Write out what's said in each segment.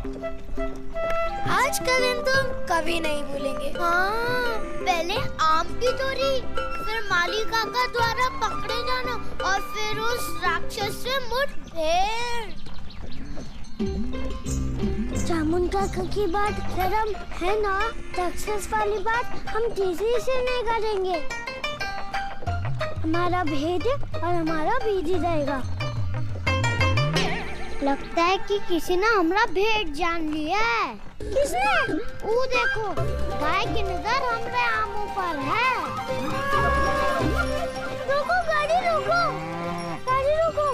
आज का दिन तो हम कभी नहीं भूलेंगे। हाँ, पहले आम की चोरी, फिर माली काका द्वारा पकड़े जाना और फिर उस राक्षस से मुठभेड़। जामुन काका की बात गरम है ना? राक्षस वाली बात हम किसी से नहीं करेंगे। हमारा भेद और हमारा बीज ही रहेगा। लगता है कि किसी ने हमारा भेद जान लिया है। किसने? वो देखो, गाय की नजर हमारे आमों पर है। रोको गाड़ी, रोको गाड़ी, रोको।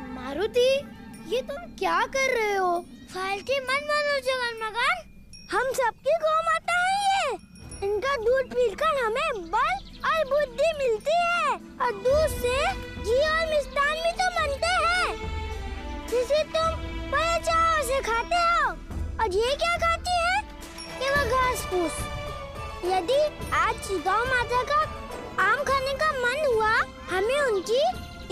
मारुति, ये तुम क्या कर रहे हो? फालतू मन मानो जवान मकान, हम सबकी गौ माता है ये। इनका दूध पीकर हमें बल और बुद्धि मिलती है और दूध से घी और मिष्टान भी तो बनते हैं जिसे तुम बड़े चाव से खाते हो। और ये क्या खाती है? केवल घास फूस। यदि आज गौ माता का आम खाने का मन हुआ, हमें उनकी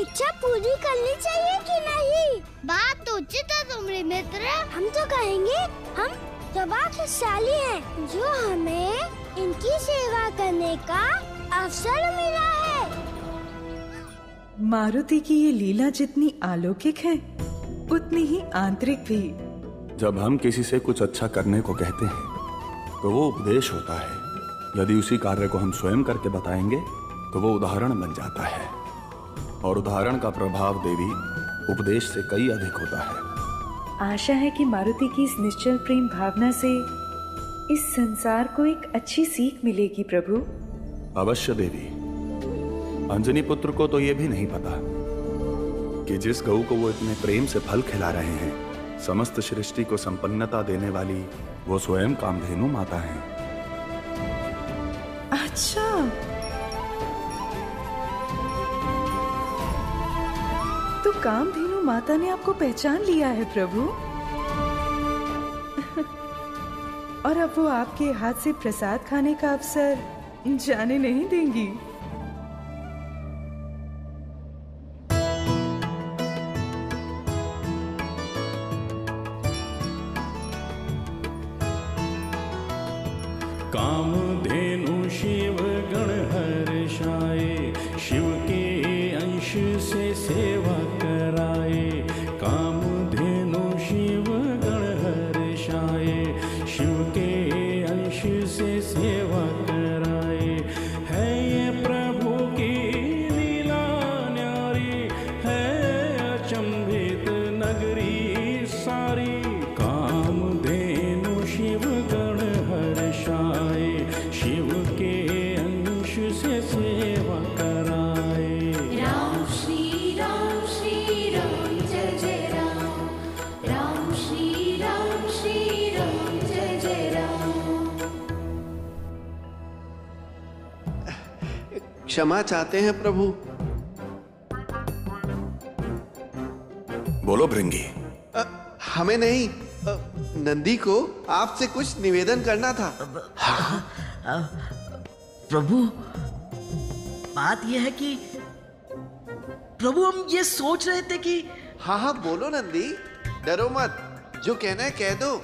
इच्छा पूरी करनी चाहिए कि नहीं? बात तो उचित है तुम्हारे मित्र। हम तो कहेंगे हम सौभाग्यशाली हैं जो हमें इनकी सेवा करने का अवसर मिला है। मारुति की ये लीला जितनी अलौकिक है, उतनी ही आंतरिक भी। जब हम किसी से कुछ अच्छा करने को कहते हैं तो वो उपदेश होता है। यदि उसी कार्य को हम स्वयं करके बताएंगे तो वो उदाहरण बन जाता है, और उदाहरण का प्रभाव देवी उपदेश से कई अधिक होता है। आशा है कि मारुति की इस निश्चल प्रेम भावना से इस संसार को एक अच्छी सीख मिलेगी प्रभु। अवश्य देवी। अंजनी पुत्र को तो ये भी नहीं पता कि जिस गऊ को वो इतने प्रेम से फल खिला रहे हैं, समस्त सृष्टि को संपन्नता देने वाली वो स्वयं कामधेनु माता है। अच्छा, तो कामधेनु माता ने आपको पहचान लिया है प्रभु। और अब वो आपके हाथ से प्रसाद खाने का अवसर जाने नहीं देंगी। कामधेनु शिव गण हर्षाए, शिव के अंश से सेवा कराए। कामधेनु शिव गण हर्षाए, शिव के अंश से सेवा कराए। है ये प्रभु की लीला न्यारी, है अचंभित नगरी सारी। कामधेनु शिव गण हर्षाए, शिव के अंश से सेवा कराए। राम श्री राम जय जय राम, राम श्री राम जय जय राम। क्षमा चाहते हैं प्रभु। बोलो भृंगी। हमें नहीं, नंदी को आपसे कुछ निवेदन करना था। प्रभु, बात यह है कि प्रभु हम ये सोच रहे थे कि। हाँ हाँ बोलो नंदी, डरो मत, जो कहना है कह दो।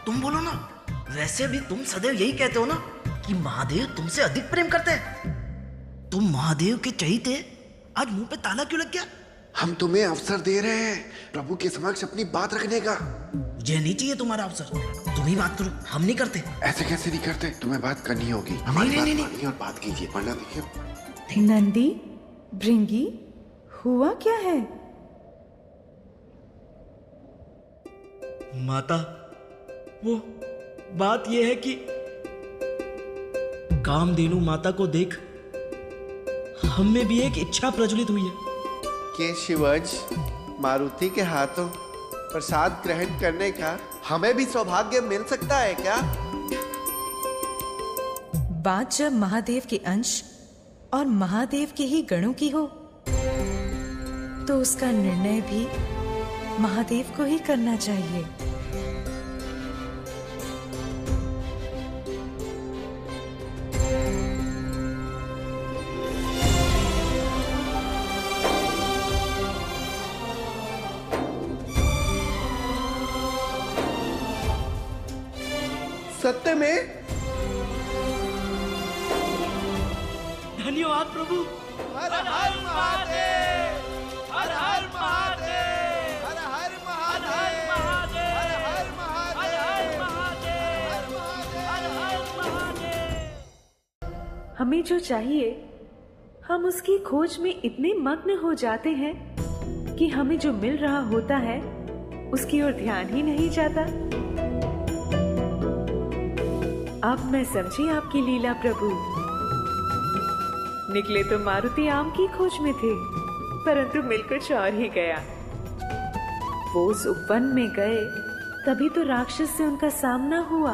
तुम बोलो ना। वैसे भी तुम सदैव यही कहते हो ना कि महादेव तुमसे अधिक प्रेम करते हैं। तुम महादेव के चहीते, आज मुंह पे ताला क्यों लग गया? हम तुम्हें अवसर दे रहे हैं प्रभु के समक्ष अपनी बात रखने का। मुझे नहीं चाहिए तुम्हारा अवसर, तुम ही बात करो, हम नहीं करते। ऐसे कैसे नहीं करते? तुम्हें बात करनी होगी। हमारी बात मानिए और बात कीजिए, वरना देखिए। नंदी, भृंगी, हुआ क्या है? माता, वो बात यह है कि कामधेनु माता को देख हम में भी एक इच्छा प्रज्वलित हुई है कि शिवज मारुति के हाथों प्रसाद ग्रहण करने का हमें भी सौभाग्य मिल सकता है क्या? बात जब महादेव के अंश और महादेव के ही गणों की हो, तो उसका निर्णय भी महादेव को ही करना चाहिए। सत्य में धन्यवाद प्रभु। हर हर महादेव, हर हर महादेव, हर हर महादेव, हर हर महादेव। हमें जो चाहिए हम उसकी खोज में इतने मग्न हो जाते हैं कि हमें जो मिल रहा होता है उसकी ओर ध्यान ही नहीं जाता। अब मैं समझी आपकी लीला प्रभु। निकले तो मारुति आम की खोज में थे, परंतु मिल कुछ और ही गया। वो उस उपवन में गए तभी तो राक्षस से उनका सामना हुआ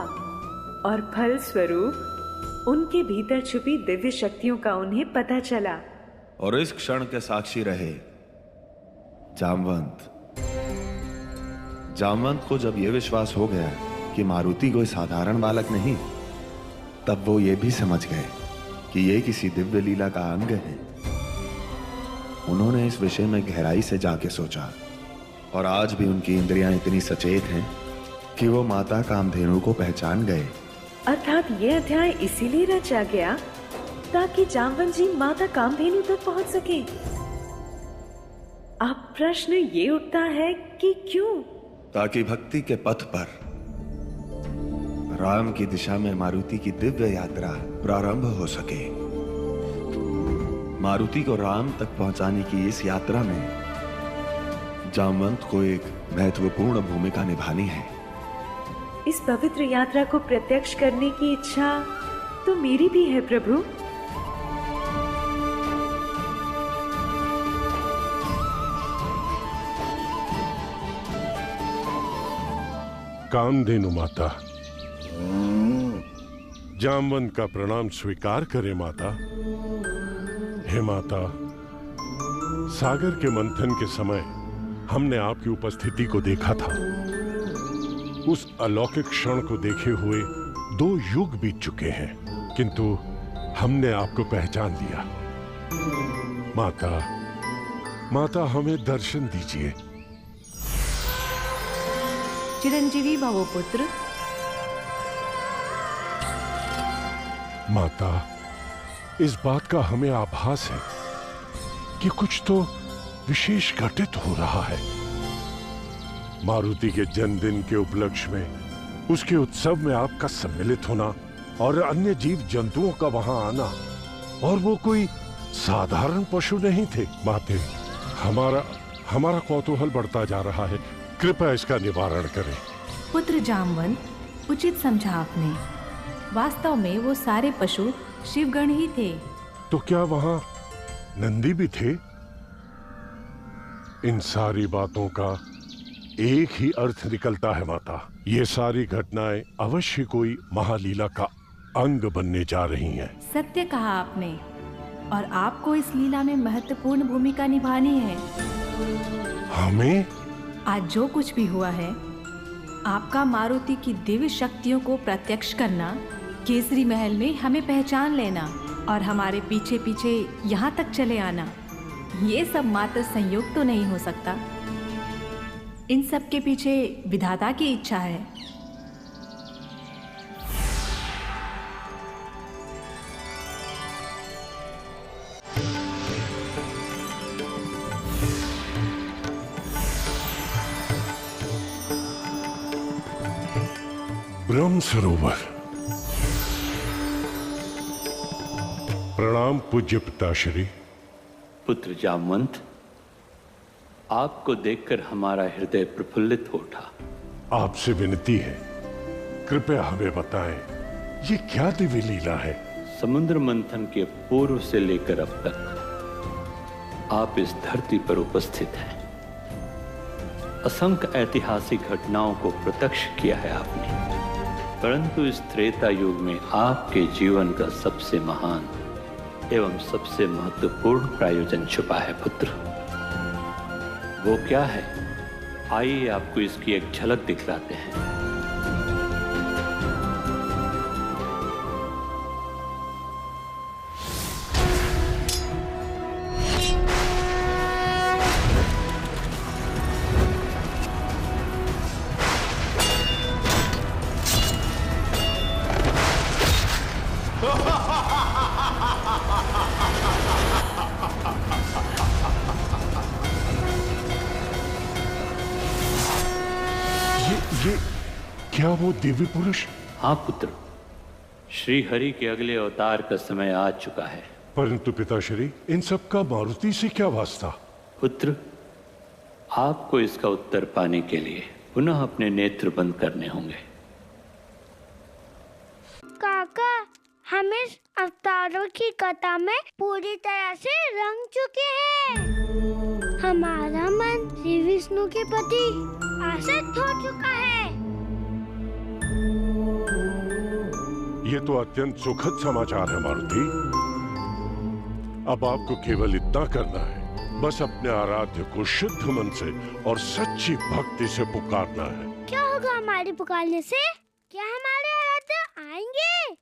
और फल स्वरूप उनके भीतर छुपी दिव्य शक्तियों का उन्हें पता चला। और इस क्षण के साक्षी रहे जामवंत। जामवंत को जब यह विश्वास हो गया कि मारुति कोई साधारण बालक नहीं, तब वो ये भी समझ गए कि ये किसी दिव्य लीला का अंग है। उन्होंने इस विषय में गहराई से जाके सोचा और आज भी उनकी इंद्रियां इतनी सचेत हैं कि वो माता कामधेनु को पहचान गए। अर्थात ये अध्याय इसीलिए रचा गया ताकि जामवंत जी माता कामधेनु तक पहुंच सके। अब प्रश्न ये उठता है कि क्यों? ताकि भक्ति के पथ पर राम की दिशा में मारुति की दिव्य यात्रा प्रारंभ हो सके। मारुति को राम तक पहुंचाने की इस यात्रा में जामवंत को एक महत्वपूर्ण भूमिका निभानी है। इस पवित्र यात्रा को प्रत्यक्ष करने की इच्छा तो मेरी भी है प्रभु। कामधेनु माता, जामवंत का प्रणाम स्वीकार करें माता। हे माता, सागर के मंथन के समय हमने आपकी उपस्थिति को देखा था। उस अलौकिक क्षण को देखे हुए 2 युग बीत चुके हैं, किंतु हमने आपको पहचान लिया। माता, माता हमें दर्शन दीजिए। चिरंजीवी भवो पुत्र। माता, इस बात का हमें आभास है कि कुछ तो विशेष घटित हो रहा है। मारुति के जन्मदिन के उपलक्ष्य में उसके उत्सव में आपका सम्मिलित होना और अन्य जीव जंतुओं का वहां आना, और वो कोई साधारण पशु नहीं थे। माते, हमारा कौतूहल बढ़ता जा रहा है, कृपया इसका निवारण करें। पुत्र जामवंत, उचित समझा आपने। वास्तव में वो सारे पशु शिवगण ही थे। तो क्या वहां नंदी भी थे? इन सारी बातों का एक ही अर्थ निकलता है माता। ये सारी घटनाएं अवश्य कोई महालीला का अंग बनने जा रही हैं। सत्य कहा आपने, और आपको इस लीला में महत्वपूर्ण भूमिका निभानी है। हमें? आज जो कुछ भी हुआ है, आपका मारुति की दिव्य शक्तियों को प्रत्यक्ष करना, केसरी महल में हमें पहचान लेना और हमारे पीछे पीछे यहाँ तक चले आना, ये सब मात्र संयोग तो नहीं हो सकता। इन सब के पीछे विधाता की इच्छा है। ब्रह्म सरोवर। प्रणाम पूज्य पिताश्री। पुत्र जामवंत, आपको देखकर हमारा हृदय प्रफुल्लित हो उठा। आपसे विनती है, कृपया हमें बताएं, ये क्या दिव्य लीला है? समुद्र मंथन के पूर्व से लेकर अब तक आप इस धरती पर उपस्थित हैं। असंख्य ऐतिहासिक घटनाओं को प्रत्यक्ष किया है आपने, परंतु इस त्रेता युग में आपके जीवन का सबसे महान एवं सबसे महत्वपूर्ण प्रयोजन छुपा है पुत्र। वो क्या है, आइए आपको इसकी एक झलक दिखलाते हैं। ये क्या वो दिव्य पुरुष? हाँ पुत्र, श्री हरि के अगले अवतार का समय आ चुका है। परंतु पिताश्री, इन सब का मारुति से क्या वास्ता? पुत्र, आपको इसका उत्तर पाने के लिए पुनः अपने नेत्र बंद करने होंगे। काका, हम इस अवतारों की कथा में पूरी तरह से रंग चुके हैं। हमारा मन श्री विष्णु के प्रति आसक्त हो चुका है। ये तो अत्यंत सुखद समाचार है मारुति। अब आपको केवल इतना करना है, बस अपने आराध्य को शुद्ध मन से और सच्ची भक्ति से पुकारना है। क्या होगा हमारे पुकारने से? क्या हमारे आराध्य आएंगे?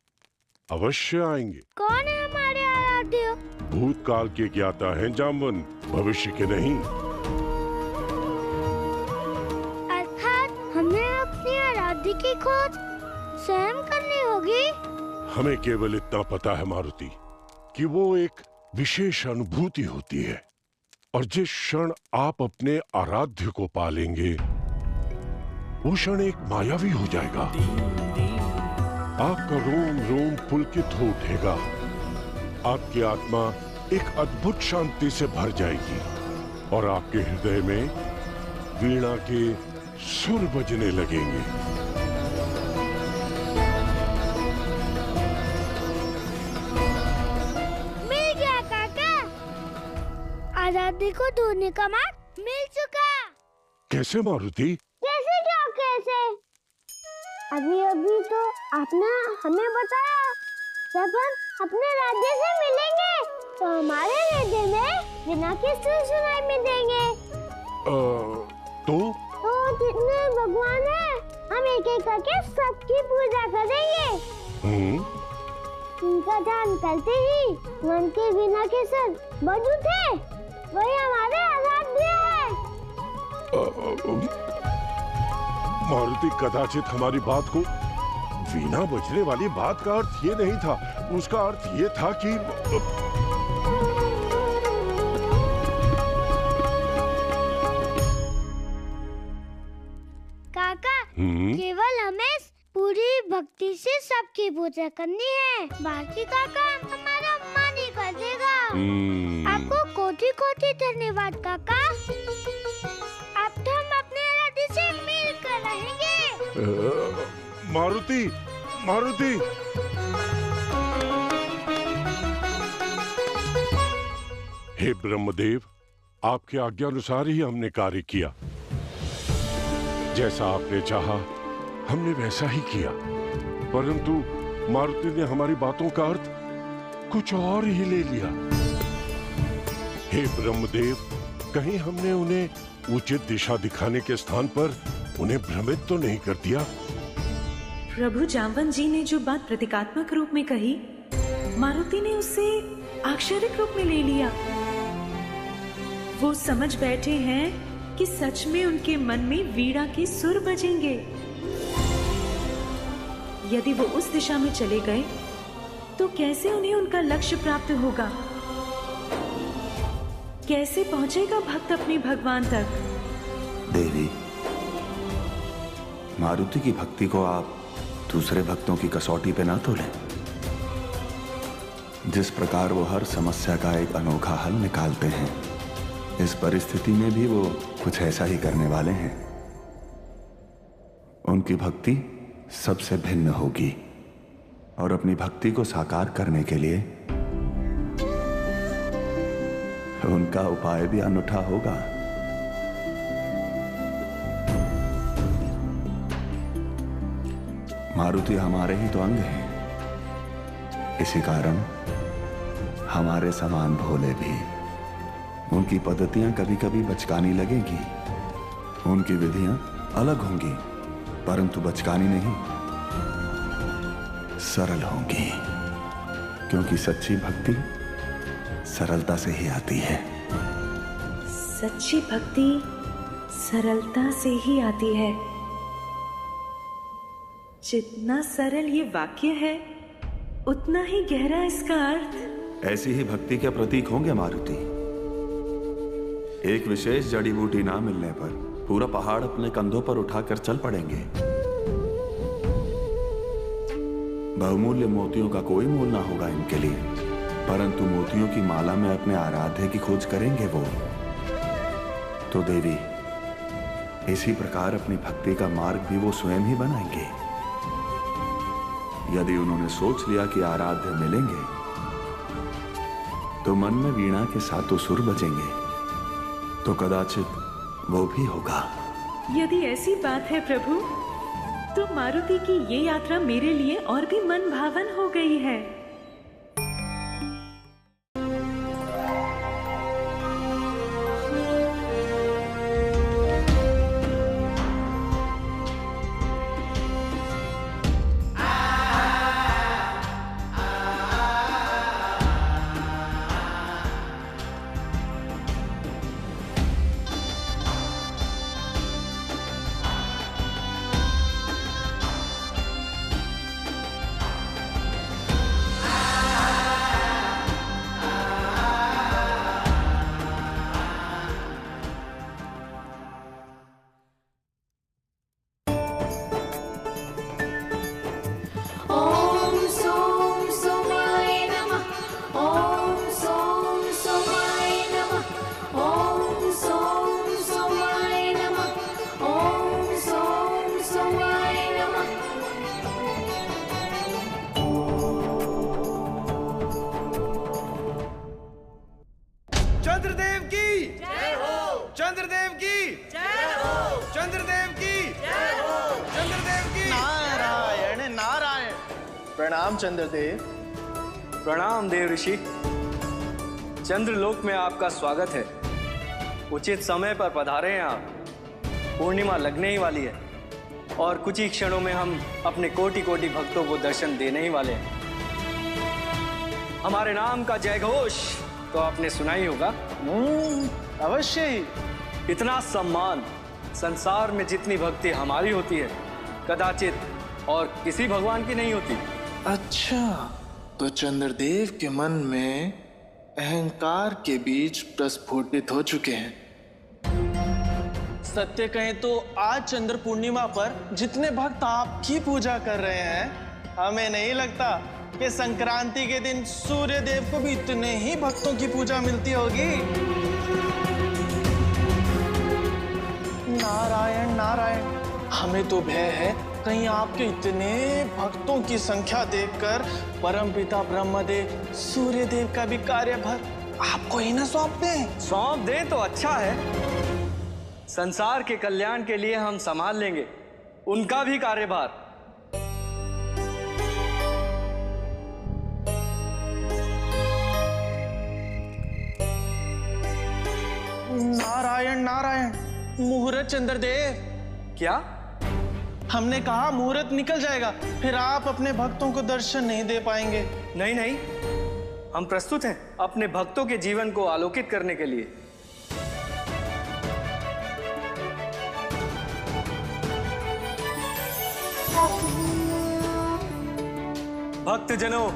अवश्य आएंगे। कौन है हमारे आराध्य? भूतकाल के ज्ञाता हैं जाम्बन, भविष्य के नहीं। अर्थात हमें अपनी आराध्य की खोज स्वयं करनी होगी। हमें केवल इतना पता है मारुति कि वो एक विशेष अनुभूति होती है, और जिस क्षण आप अपने आराध्य को पालेंगे वो क्षण एक मायावी हो जाएगा। आपका रोम रोम पुलकित हो उठेगा। आपकी आत्मा एक अद्भुत शांति से भर जाएगी और आपके हृदय में वीणा के सुर बजने लगेंगे। मिल गया काका, आराध्य को ढूंढने का मार्ग मिल चुका। कैसे मारुति? कैसे क्या कैसे? अभी अभी तो आपने हमें बताया जब हम अपने राज्य से मिलेंगे तो हमारे राज्य में बिना किसी सुनाई में देंगे। तो जितने भगवान हैं हम एक एक करके सबकी पूजा करेंगे। उनका ध्यान करते ही मन के बिना के सर बज उठे, वही हमारे आराध्य है। मारुति, कदाचित हमारी बात को वीणा बजने वाली बात का अर्थ ये नहीं था। उसका अर्थ ये था कि काका, केवल हमें पूरी भक्ति से सबकी पूजा करनी है। बाकी का काम हमारा मन ही कर देगा। आपको कोटि कोटि धन्यवाद काका। अब तो हम अपने आराध्य से मिलकर रहेंगे। मारुति, मारुति, हे ब्रह्मदेव, आपके आज्ञानुसार ही हमने कार्य किया। जैसा आपने चाहा हमने वैसा ही किया, परंतु मारुति ने हमारी बातों का अर्थ कुछ और ही ले लिया। हे ब्रह्मदेव, कहीं हमने उन्हें उचित दिशा दिखाने के स्थान पर उन्हें भ्रमित तो नहीं कर दिया? प्रभु जाम्बन जी ने जो बात प्रतीकात्मक रूप में कही, मारुति ने उसे आक्षरिक रूप में ले लिया। वो समझ बैठे हैं कि सच में उनके मन में वीणा के सुर बजेंगे। यदि वो उस दिशा में चले गए तो कैसे उन्हें उनका लक्ष्य प्राप्त होगा? कैसे पहुंचेगा भक्त अपने भगवान तक? देवी, मारुति की भक्ति को आप दूसरे भक्तों की कसौटी पे ना तोलें। जिस प्रकार वो हर समस्या का एक अनोखा हल निकालते हैं, इस परिस्थिति में भी वो कुछ ऐसा ही करने वाले हैं। उनकी भक्ति सबसे भिन्न होगी और अपनी भक्ति को साकार करने के लिए उनका उपाय भी अनूठा होगा। मारुति हमारे ही तो अंग हैं। इसी कारण हमारे समान भोले भी उनकी पद्धतियां कभी कभी बचकानी लगेंगी, उनकी विधियां अलग होंगी, परंतु बचकानी नहीं, सरल होंगी, क्योंकि सच्ची भक्ति सरलता से ही आती है। सच्ची भक्ति सरलता से ही आती है। जितना सरल ये वाक्य है, उतना ही गहरा इसका अर्थ। ऐसी ही भक्ति के प्रतीक होंगे मारुति। एक विशेष जड़ी बूटी ना मिलने पर पूरा पहाड़ अपने कंधों पर उठाकर चल पड़ेंगे। बहुमूल्य मोतियों का कोई मोल ना होगा इनके लिए, परंतु मोतियों की माला में अपने आराध्य की खोज करेंगे वो। तो देवी, इसी प्रकार अपनी भक्ति का मार्ग भी वो स्वयं ही बनाएंगे। यदि उन्होंने सोच लिया कि आराध्य मिलेंगे, तो मन में वीणा के सातों सुर बजेंगे, तो कदाचित वो भी होगा। यदि ऐसी बात है प्रभु, तो मारुति की ये यात्रा मेरे लिए और भी मन भावन हो गई है। चंद्रदेव की जय हो, चंद्रदेव की जय हो, चंद्रदेव की जय हो, चंद्रदेव की। नारायण नारायण। प्रणाम चंद्रदेव। प्रणाम देव ऋषि। चंद्रलोक में आपका स्वागत है। उचित समय पर पधारे हैं आप। पूर्णिमा लगने ही वाली है और कुछ ही क्षणों में हम अपने कोटि कोटि भक्तों को दर्शन देने ही वाले हैं। हमारे नाम का जय घोष तो आपने सुना ही होगा। अवश्य ही। इतना सम्मान संसार में जितनी भक्ति हमारी होती है, कदाचित और किसी भगवान की नहीं होती। अच्छा, तो चंद्रदेव के मन में अहंकार के बीज प्रस्फुटित हो चुके हैं। सत्य कहें तो आज चंद्र पूर्णिमा पर जितने भक्त आपकी पूजा कर रहे हैं, हमें नहीं लगता कि संक्रांति के दिन सूर्य देव को भी इतने ही भक्तों की पूजा मिलती होगी। नारायण नारायण। हमें तो भय है कहीं आपके इतने भक्तों की संख्या देखकर परमपिता ब्रह्मदेव सूर्य देव का भी कार्यभार आपको ही ना सौंप दें। सौंप दें तो अच्छा है। संसार के कल्याण के लिए हम संभाल लेंगे उनका भी कार्यभार। नारायण नारायण। मुहूर्त चंद्रदेव। क्या? हमने कहा मुहूर्त निकल जाएगा, फिर आप अपने भक्तों को दर्शन नहीं दे पाएंगे। नहीं नहीं, हम प्रस्तुत हैं अपने भक्तों के जीवन को आलोकित करने के लिए। भक्तजनों,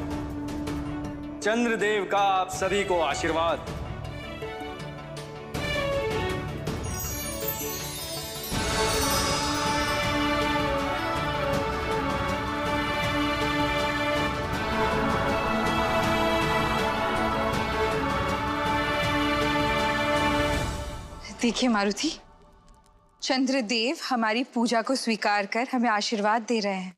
चंद्रदेव का आप सभी को आशीर्वाद। देखिए मारुति, चंद्रदेव हमारी पूजा को स्वीकार कर हमें आशीर्वाद दे रहे हैं।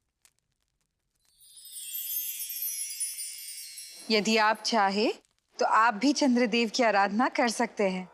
यदि आप चाहे तो आप भी चंद्रदेव की आराधना कर सकते हैं।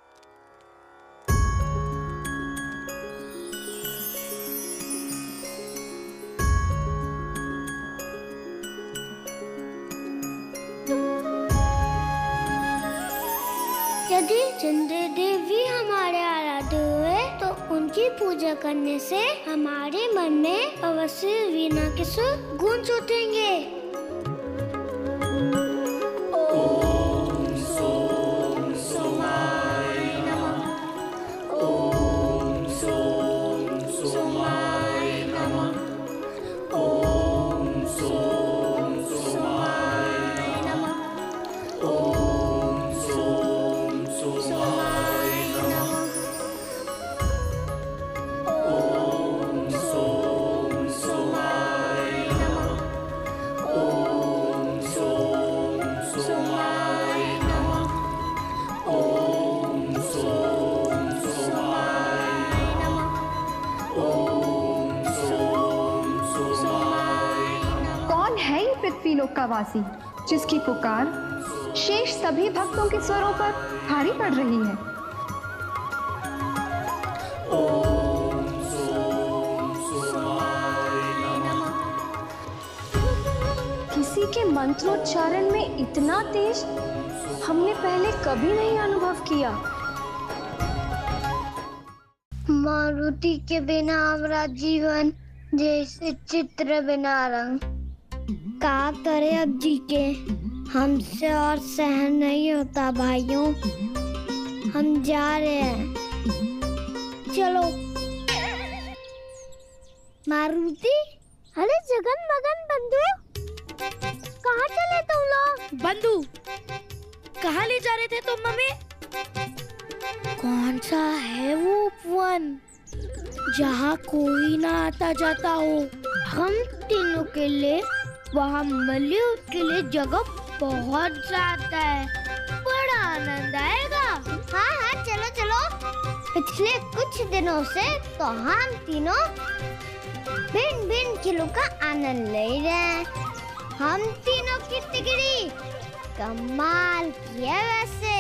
यदि चंद्रदेव भी हमारे आराध्य हुए तो उनकी पूजा करने से हमारे मन में अवश्य वीणा के सुर गूंज उठेंगे। ओम सोम सोमाय नमः। ओम सोम सोमाय नमः। ओम सोम सोमाय नमः। ओम सोम सोमाय नमः। ओम सोम सोमाय नमः। ओम सोम सोमाय नमः। ओम सोम सोमाय नमः। ओम सोम सोमाय नमः। कौन है ये पृथ्वीलोक का वासी जिसकी पुकार शेष सभी भक्तों के स्वरों पर भारी पड़ रही है? ओम सोम सोमाय नमः। किसी के मंत्रोच्चारण में इतना तेज हमने पहले कभी नहीं अनुभव किया। मारुति के बिना हमारा जीवन जैसे चित्र बिना रंग। का करे अब जी के, हमसे और सहन नहीं होता भाइयों। हम जा रहे हैं, चलो। मारुति, अरे जगन मगन बंधु, कहाँ चले तुम लोग? बंधु, कहाँ ले जा रहे थे तुम हमें? कौन सा है वो उपवन जहाँ कोई ना आता जाता हो? हम तीनों के लिए वहाँ मलयुद्ध के लिए जगह बहुत ज्यादा है, बड़ा आनंद आएगा। हाँ हाँ चलो चलो। पिछले कुछ दिनों से तो हम तीनों भिन्न भिन्न खेलों का आनंद ले रहे हैं। हम तीनों की टिकड़ी कमाल की है वैसे।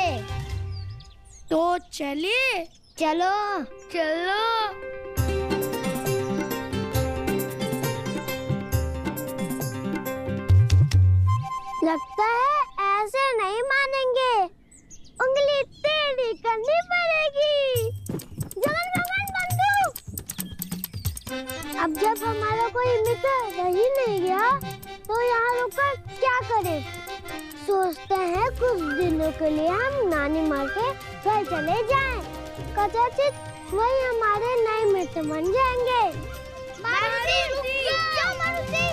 तो चलिए। चलो चलो। लगता है ऐसे नहीं मानेंगे, उंगली टेढ़ी करनी पड़ेगी। जगन मगन बंधु, अब जब हमारा कोई मित्र रही नहीं गया तो यहाँ रुककर क्या करें? सोचते हैं कुछ दिनों के लिए हम नानी माँ के घर चले जाएं। कदाचित वही हमारे नए मित्र बन जाएंगे। मारुति, रुक जाओ मारुति।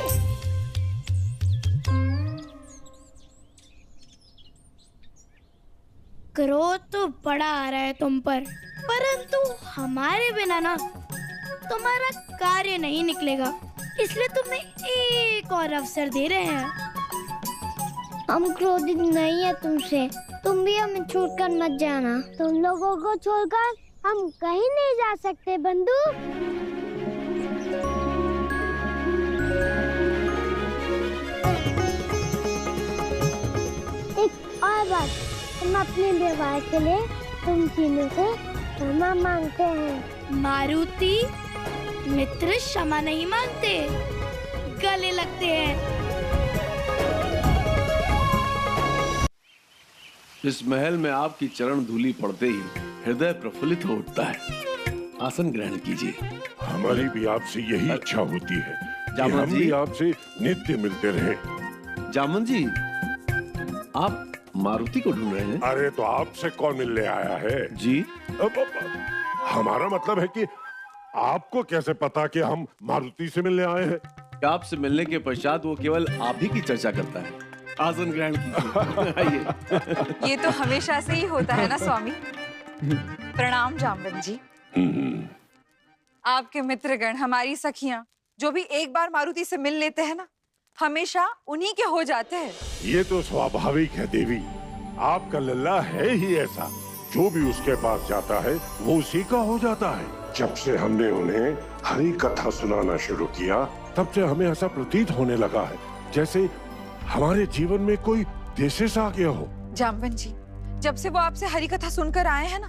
क्रोध तो बड़ा आ रहा है तुम पर, परंतु हमारे बिना ना तुम्हारा कार्य नहीं निकलेगा, इसलिए तुम्हें एक और अवसर दे रहे हैं। हम क्रोधित नहीं है तुमसे, तुम भी हमें छोड़कर मत जाना। तुम लोगों को छोड़कर हम कहीं नहीं जा सकते बंधु। एक और बात, हम अपने व्यवहार के लिए तुम तीनों से क्षमा मांगते हैं। मारुति, मित्र क्षमा नहीं मांगते, गले लगते हैं। इस महल में आपकी चरण धूलि पड़ते ही हृदय प्रफुल्लित हो उठता है। आसन ग्रहण कीजिए। हमारी भी आपसे यही इच्छा होती है कि हम भी आपसे नित्य मिलते रहें। जामन जी, आप मारुति को ढूंढ रहे हैं? अरे तो आपसे कौन मिलने आया है? जी हमारा मतलब है कि आपको कैसे पता कि हम मारुति से मिलने आए हैं? आपसे मिलने के पश्चात वो केवल आप ही की चर्चा करता है। आसन ग्रहण कीजिए। आइए। ये तो हमेशा से ही होता है ना स्वामी। प्रणाम जामवंत जी। आपके मित्रगण, हमारी सखियां, जो भी एक बार मारुति से मिल लेते हैं ना, हमेशा उन्हीं के हो जाते हैं। ये तो स्वाभाविक है देवी, आपका लल्ला है ही ऐसा। जो भी उसके पास जाता है वो उसी का हो जाता है। जब से हमने उन्हें हरी कथा सुनाना शुरू किया, तब से हमें ऐसा प्रतीत होने लगा है जैसे हमारे जीवन में कोई देशेस आ गया हो। जामवंत जी, जब से वो आपसे हरी कथा सुनकर आए हैं ना,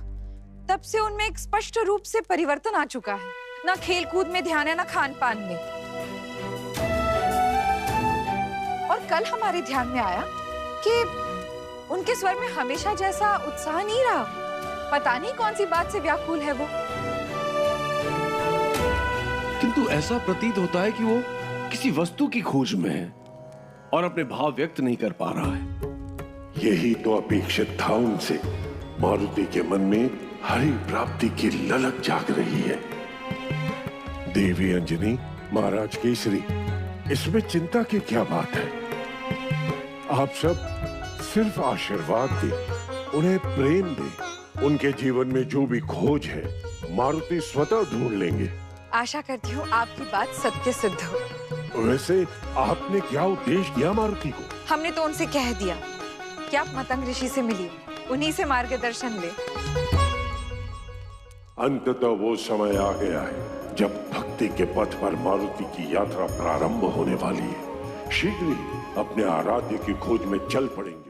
तब से उनमें एक स्पष्ट रूप से परिवर्तन आ चुका है। ना खेल कूद में ध्यान है, ना खान पान में। और कल हमारे ध्यान में आया कि उनके स्वर में हमेशा जैसा उत्साह नहीं रहा। पता नहीं कौन सी बात से व्याकुल है वो। किंतु ऐसा प्रतीत होता है कि वो किसी वस्तु की खोज में है और अपने भाव व्यक्त नहीं कर पा रहा है। यही तो अपेक्षित था उनसे। मारुति के मन में हरि प्राप्ति की ललक जाग रही है। देवी अंजनी, महाराज केसरी, इसमें चिंता की क्या बात है? आप सब सिर्फ आशीर्वाद दें, उन्हें प्रेम दें। उनके जीवन में जो भी खोज है मारुति स्वतः ढूंढ लेंगे। आशा करती हूँ आपकी बात सत्य सिद्ध हो। वैसे आपने क्या उपदेश दिया मारुति को? हमने तो उनसे कह दिया कि आप मतंग ऋषि से मिलिए, उन्हीं से मार्गदर्शन ले। अंततः वो समय आ गया है जब भक्ति के पथ पर मारुति की यात्रा प्रारंभ होने वाली है। शीघ्र ही अपने आराध्य की खोज में चल पड़ेंगे।